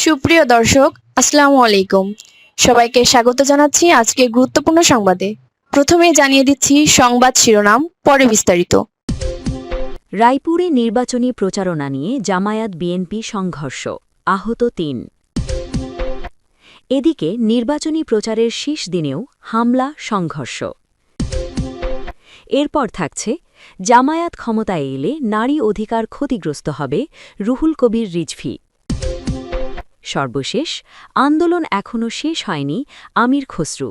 সুপ্রিয় দর্শক, আসসালামু আলাইকুম। সবাইকে স্বাগত জানাচ্ছি আজকে গুরুত্বপূর্ণ সংবাদে। প্রথমে জানিয়ে দিচ্ছি সংবাদ শিরোনাম, পরে বিস্তারিত। রায়পুরে নির্বাচনী প্রচারণা নিয়ে জামায়াত বিএনপি সংঘর্ষ, আহত ৩। এদিকে নির্বাচনী প্রচারের শেষ দিনেও হামলা সংঘর্ষ। এরপর থাকছে জামায়াত ক্ষমতায় এলে নারী অধিকার ক্ষতিগ্রস্ত হবে, রুহুল কবির রিজভী। সর্বশেষ আন্দোলন এখনও শেষ হয়নি, আমির খসরু।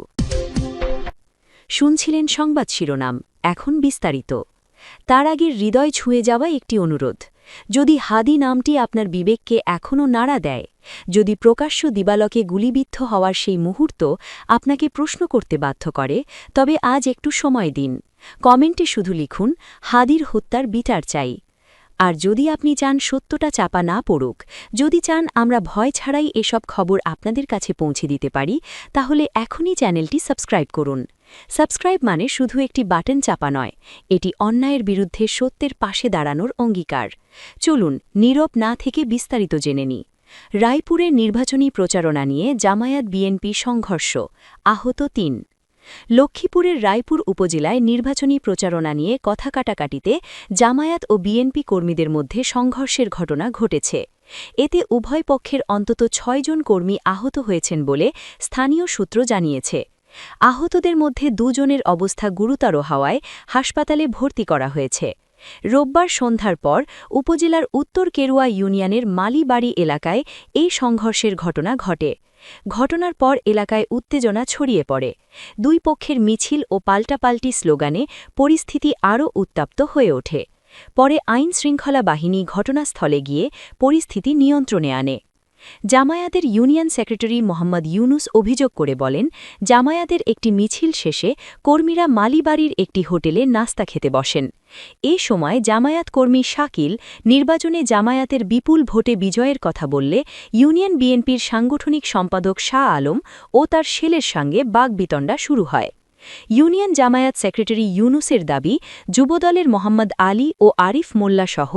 শুনছিলেন সংবাদ শিরোনাম, এখন বিস্তারিত। তার আগে হৃদয় ছুঁয়ে যাওয়া একটি অনুরোধ। যদি হাদি নামটি আপনার বিবেককে এখনও নাড়া দেয়, যদি প্রকাশ্য দিবালকে গুলিবিদ্ধ হওয়ার সেই মুহূর্ত আপনাকে প্রশ্ন করতে বাধ্য করে, তবে আজ একটু সময় দিন। কমেন্টে শুধু লিখুন, হাদির হত্যার বিচার চাই। আর যদি আপনি চান সত্যটা চাপা না পড়ুক, যদি চান আমরা ভয় ছাড়াই এসব খবর আপনাদের কাছে পৌঁছে দিতে পারি, তাহলে এখনই চ্যানেলটি সাবস্ক্রাইব করুন। সাবস্ক্রাইব মানে শুধু একটি বাটন চাপা নয়, এটি অন্যায়ের বিরুদ্ধে সত্যের পাশে দাঁড়ানোর অঙ্গীকার। চলুন নীরব না থেকে বিস্তারিত জেনে নিই। রায়পুরের নির্বাচনী প্রচারণা নিয়ে জামায়াত বিএনপি সংঘর্ষ, আহত ৩। লক্ষ্মীপুরের রায়পুর উপজেলায় নির্বাচনী প্রচারণা নিয়ে কথা কাটাকাটিতে জামায়াত ও বিএনপি কর্মীদের মধ্যে সংঘর্ষের ঘটনা ঘটেছে। এতে উভয় পক্ষের অন্তত ৬ জন কর্মী আহত হয়েছেন বলে স্থানীয় সূত্র জানিয়েছে। আহতদের মধ্যে ২ জনের অবস্থা গুরুতর হওয়ায় হাসপাতালে ভর্তি করা হয়েছে। রোববার সন্ধ্যার পর উপজেলার উত্তর কেরুয়া ইউনিয়নের মালিবাড়ি এলাকায় এই সংঘর্ষের ঘটনা ঘটে। ঘটনার পর এলাকায় উত্তেজনা ছড়িয়ে পড়ে। দুই পক্ষের মিছিল ও পাল্টাপাল্টি স্লোগানে পরিস্থিতি আরও উত্তপ্ত হয়ে ওঠে। পরে আইন-শৃঙ্খলা বাহিনী ঘটনাস্থলে গিয়ে পরিস্থিতি নিয়ন্ত্রণে আনে। জামায়াতের ইউনিয়ন সেক্রেটারি মোহাম্মদ ইউনুস অভিযোগ করে বলেন, জামায়াতের একটি মিছিল শেষে কর্মীরা মালিবাড়ির একটি হোটেলে নাস্তা খেতে বসেন। এ সময় জামায়াত কর্মী শাকিল নির্বাচনে জামায়াতের বিপুল ভোটে বিজয়ের কথা বললে ইউনিয়ন বিএনপির সাংগঠনিক সম্পাদক শাহ আলম ও তার ছেলের সঙ্গে বাগবিতণ্ডা শুরু হয়। ইউনিয়ন জামায়াত সেক্রেটারি ইউনুসের দাবি, যুবদলের মোহাম্মদ আলী ও আরিফ মোল্লা সহ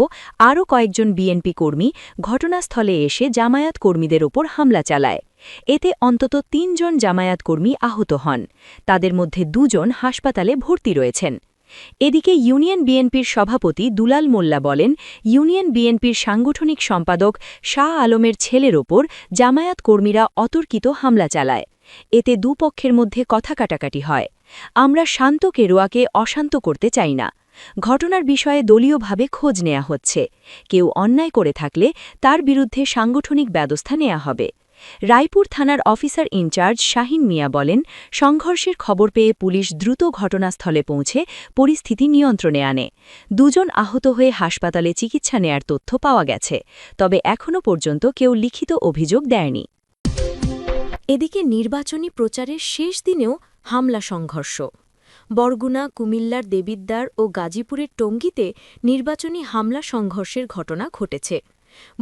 আরও কয়েকজন বিএনপি কর্মী ঘটনাস্থলে এসে জামায়াত কর্মীদের ওপর হামলা চালায়। এতে অন্তত ৩ জন জামায়াত কর্মী আহত হন। তাদের মধ্যে ২ জন হাসপাতালে ভর্তি রয়েছেন। এদিকে ইউনিয়ন বিএনপির সভাপতি দুলাল মোল্লা বলেন, ইউনিয়ন বিএনপির সাংগঠনিক সম্পাদক শাহ আলমের ছেলের ওপর জামায়াত কর্মীরা অতর্কিত হামলা চালায়। এতে দুপক্ষের মধ্যে কথা কাটাকাটি হয়। আমরা শান্ত কেরুয়াকে অশান্ত করতে চাই না। ঘটনার বিষয়ে দলীয়ভাবে খোঁজ নেওয়া হচ্ছে। কেউ অন্যায় করে থাকলে তার বিরুদ্ধে সাংগঠনিক ব্যবস্থা নেওয়া হবে। রায়পুর থানার অফিসার ইনচার্জ শাহিন মিয়া বলেন, সংঘর্ষের খবর পেয়ে পুলিশ দ্রুত ঘটনাস্থলে পৌঁছে পরিস্থিতি নিয়ন্ত্রণে আনে। ২ জন আহত হয়ে হাসপাতালে চিকিৎসা নেয়ার তথ্য পাওয়া গেছে, তবে এখনও পর্যন্ত কেউ লিখিত অভিযোগ দেয়নি। এদিকে নির্বাচনী প্রচারের শেষ দিনেও হামলা সংঘর্ষ। বরগুনা, কুমিল্লার দেবিদ্বার ও গাজীপুরের টঙ্গীতে নির্বাচনী হামলা সংঘর্ষের ঘটনা ঘটেছে।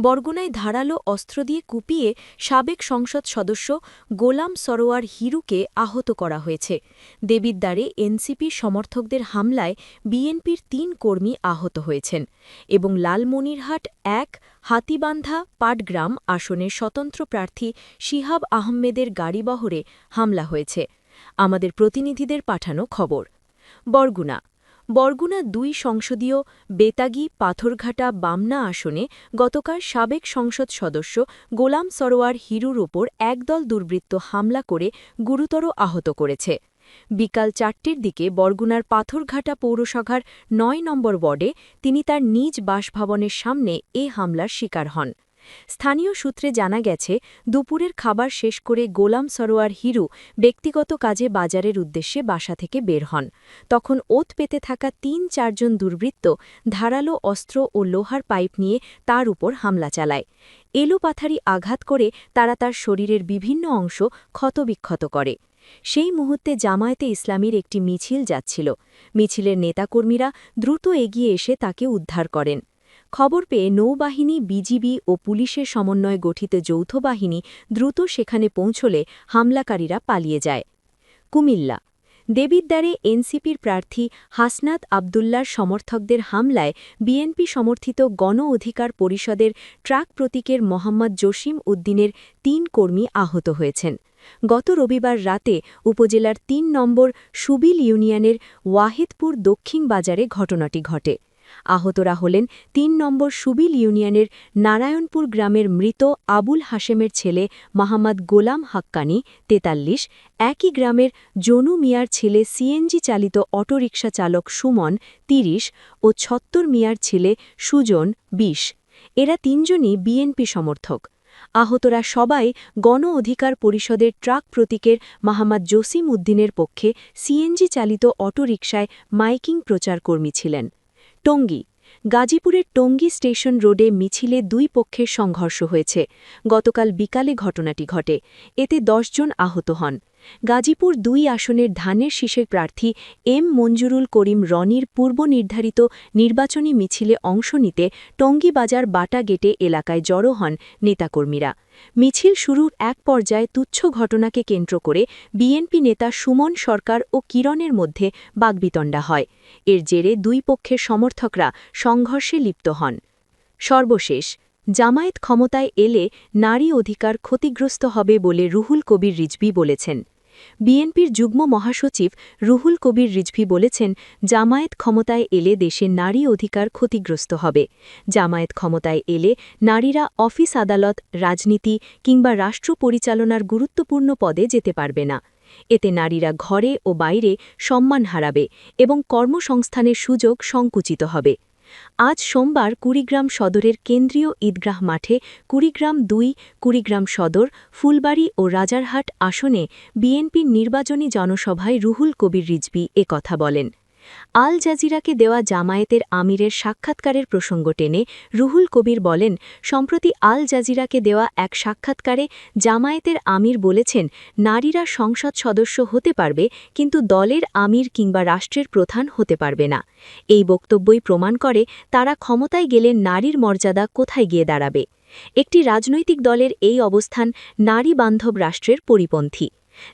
বরগুনায় ধারালো অস্ত্র দিয়ে কুপিয়ে সাবেক সংসদ সদস্য গোলাম সরোয়ার হিরুকে আহত করা হয়েছে। দেবিদ্বারে এনসিপি সমর্থকদের হামলায় বিএনপির ৩ কর্মী আহত হয়েছেন এবং লালমনিরহাট ১ হাতিবান্ধা পাটগ্রাম আসনের স্বতন্ত্র প্রার্থী শিহাব আহমেদের গাড়িবহরে হামলা হয়েছে। আমাদের প্রতিনিধিদের পাঠানো খবর। বরগুনা ২ সংসদীয় বেতাগী পাথরঘাটা বামনা আসনে গতকাল সাবেক সংসদ সদস্য গোলাম সরোয়ার হিরুর ওপর একদল দুর্বৃত্ত হামলা করে গুরুতর আহত করেছে। বিকাল ৪টের দিকে বরগুনার পাথরঘাটা পৌরসভার ৯ নম্বর ওয়ার্ডে তিনি তার নিজ বাসভবনের সামনে এ হামলার শিকার হন। স্থানীয় সূত্রে জানা গেছে, দুপুরের খাবার শেষ করে গোলাম সরোয়ার হিরু ব্যক্তিগত কাজে বাজারের উদ্দেশ্যে বাসা থেকে বের হন। তখন ওত পেতে থাকা ৩-৪ জন দুর্বৃত্ত ধারালো অস্ত্র ও লোহার পাইপ নিয়ে তার উপর হামলা চালায়। এলোপাথারি আঘাত করে তারা তার শরীরের বিভিন্ন অংশ ক্ষতবিক্ষত করে। সেই মুহূর্তে জামায়াতে ইসলামীর একটি মিছিল যাচ্ছিল। মিছিলের নেতাকর্মীরা দ্রুত এগিয়ে এসে তাকে উদ্ধার করেন। খবর পেয়ে নৌবাহিনী, বিজিবি ও পুলিশের সমন্বয়ে গঠিত যৌথ বাহিনী দ্রুত সেখানে পৌঁছলে হামলাকারীরা পালিয়ে যায়। কুমিল্লা দেবিদ্বারে এনসিপির প্রার্থী হাসনাত আবদুল্লার সমর্থকদের হামলায় বিএনপি সমর্থিত গণ অধিকার পরিষদের ট্রাক প্রতীকের মোহাম্মদ জসিম উদ্দিনের ৩ কর্মী আহত হয়েছেন। গত রবিবার রাতে উপজেলার ৩ নম্বর সুবিল ইউনিয়নের ওয়াহিদপুর দক্ষিণ বাজারে ঘটনাটি ঘটে। আহতরা হলেন ৩ নম্বর সুবিল ইউনিয়নের নারায়ণপুর গ্রামের মৃত আবুল হাশেমের ছেলে মোহাম্মদ গোলাম হাক্কানি ৪৩, একই গ্রামের জনু মিয়ার ছেলে সিএনজি চালিত অটোরিকশা চালক সুমন ৩০ ও ছত্তর মিয়ার ছেলে সুজন ২০। এরা তিনজনই বিএনপি সমর্থক। আহতরা সবাই গণ অধিকার পরিষদের ট্রাক প্রতীকের মোহাম্মদ জসিম উদ্দিনের পক্ষে সিএনজি চালিত অটোরিকশায় মাইকিং প্রচারকর্মী ছিলেন। টঙ্গী গাজীপুরের টঙ্গী স্টেশন রোডে মিছিলে দুই পক্ষের সংঘর্ষ হয়েছে। গতকাল বিকালে ঘটনাটি ঘটে। এতে ১০ জন আহত হন। গাজীপুর ২ আসনের ধানের শীষের প্রার্থী এম মঞ্জুরুল করিম রনির পূর্বনির্ধারিত নির্বাচনী মিছিলে অংশ নিতে টঙ্গী বাজার বাটা গেটে এলাকায় জড়ো হন নেতাকর্মীরা। মিছিল শুরুর এক পর্যায়ে তুচ্ছ ঘটনাকে কেন্দ্র করে বিএনপি নেতা সুমন সরকার ও কিরণের মধ্যে বাগবিতণ্ডা হয়। এর জেরে দুই পক্ষের সমর্থকরা সংঘর্ষে লিপ্ত হন। সর্বশেষ জামায়াত ক্ষমতায় এলে নারী অধিকার ক্ষতিগ্রস্ত হবে বলে রুহুল কবির রিজভী বলেছেন। বিএনপির যুগ্ম মহাসচিব রুহুল কবির রিজভী বলেছেন, জামায়াত ক্ষমতায় এলে দেশে নারী অধিকার ক্ষতিগ্রস্ত হবে। জামায়াত ক্ষমতায় এলে নারীরা অফিস আদালত, রাজনীতি কিংবা রাষ্ট্র পরিচালনার গুরুত্বপূর্ণ পদে যেতে পারবে না। এতে নারীরা ঘরে ও বাইরে সম্মান হারাবে এবং কর্মসংস্থানের সুযোগ সংকুচিত হবে। আজ সোমবার কুড়িগ্রাম সদরের কেন্দ্রীয় ঈদগাহ মাঠে কুড়িগ্রাম-২, কুড়িগ্রাম সদর, ফুলবাড়ী ও রাজারহাট আসনে বিএনপির নির্বাচনী জনসভায় রুহুল কবির রিজভী কথা বলেন। আল জাজিরাকে দেওয়া জামায়াতের আমিরের সাক্ষাৎকারের প্রসঙ্গ টেনে রুহুল কবির বলেন, সম্প্রতি আল জাজিরাকে দেওয়া এক সাক্ষাৎকারে জামায়াতের আমির বলেছেন, নারীরা সংসদ সদস্য হতে পারবে কিন্তু দলের আমির কিংবা রাষ্ট্রের প্রধান হতে পারবে না। এই বক্তব্যই প্রমাণ করে তারা ক্ষমতায় গেলে নারীর মর্যাদা কোথায় গিয়ে দাঁড়াবে। একটি রাজনৈতিক দলের এই অবস্থান নারী বান্ধব রাষ্ট্রের পরিপন্থী।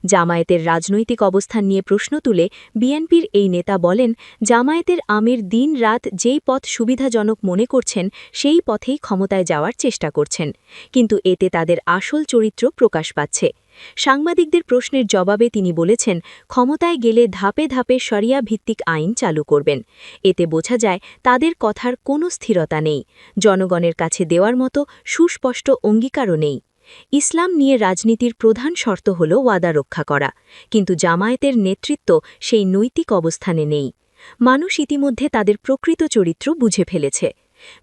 জামায়াতের রাজনৈতিক অবস্থান নিয়ে প্রশ্ন তুলে বিএনপির এই নেতা বলেন, জামায়াতের আমির দিন-রাত যেই পথ সুবিধাজনক মনে করছেন সেই পথেই ক্ষমতায় যাওয়ার চেষ্টা করছেন, কিন্তু এতে তাদের আসল চরিত্র প্রকাশ পাচ্ছে। সাংবাদিকদের প্রশ্নের জবাবে তিনি বলেছেন, ক্ষমতায় গেলে ধাপে ধাপে শরিয়া ভিত্তিক আইন চালু করবেন। এতে বোঝা যায় তাদের কথার কোনো স্থিরতা নেই, জনগণের কাছে দেওয়ার মতো সুস্পষ্ট অঙ্গীকারও নেই। ইসলাম নিয়ে রাজনীতির প্রধান শর্ত হল ওয়াদা রক্ষা করা, কিন্তু জামায়াতের নেতৃত্ব সেই নৈতিক অবস্থানে নেই। মানুষ ইতিমধ্যে তাদের প্রকৃত চরিত্র বুঝে ফেলেছে।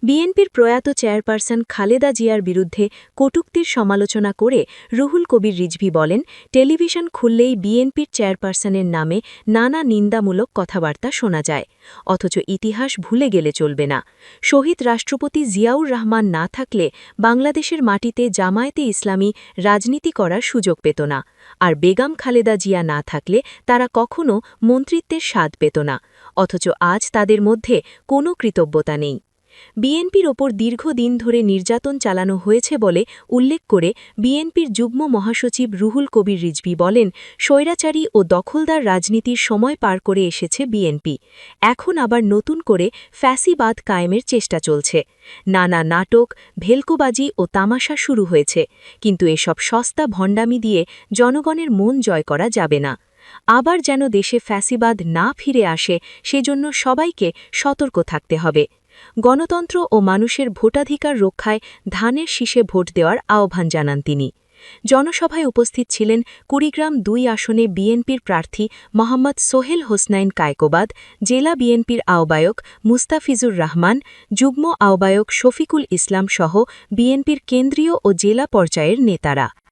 বিএনপির প্রয়াত চেয়ারপারসন খালেদা জিয়ার বিরুদ্ধে কটূক্তির সমালোচনা করে রুহুল কবির রিজভী বলেন, টেলিভিশন খুললেই বিএনপির চেয়ারপারসনের নামে নানা নিন্দামূলক কথাবার্তা শোনা যায়, অথচ ইতিহাস ভুলে গেলে চলবে না। শহীদ রাষ্ট্রপতি জিয়াউর রহমান না থাকলে বাংলাদেশের মাটিতে জামায়াতে ইসলামী রাজনীতি করার সুযোগ পেত না, আর বেগম খালেদা জিয়া না থাকলে তারা কখনো মন্ত্রিত্বের স্বাদ পেত না, অথচ আজ তাদের মধ্যে কোনো কৃতজ্ঞতা নেই। বিএনপির ওপর দীর্ঘদিন ধরে নির্যাতন চালানো হয়েছে বলে উল্লেখ করে বিএনপির যুগ্ম মহাসচিব রুহুল কবির রিজভী বলেন, স্বৈরাচারী ও দখলদার রাজনীতির সময় পার করে এসেছে বিএনপি। এখন আবার নতুন করে ফ্যাসিবাদ কায়েমের চেষ্টা চলছে। নানা নাটক, ভেলকোবাজি ও তামাশা শুরু হয়েছে, কিন্তু এসব সস্তা ভণ্ডামি দিয়ে জনগণের মন জয় করা যাবে না। আবার যেন দেশে ফ্যাসিবাদ না ফিরে আসে, সেজন্য সবাইকে সতর্ক থাকতে হবে। গণতন্ত্র ও মানুষের ভোটাধিকার রক্ষায় ধানের শীষে ভোট দেওয়ার আহ্বান জানান তিনি। জনসভায় উপস্থিত ছিলেন কুড়িগ্রাম-২ আসনে বিএনপির প্রার্থী মোহাম্মদ সোহেল হোসনাইন কায়কোবাদ, জেলা বিএনপির আহ্বায়ক মুস্তাফিজুর রহমান, যুগ্ম আহ্বায়ক শফিকুল ইসলাম সহ বিএনপির কেন্দ্রীয় ও জেলা পর্যায়ের নেতারা।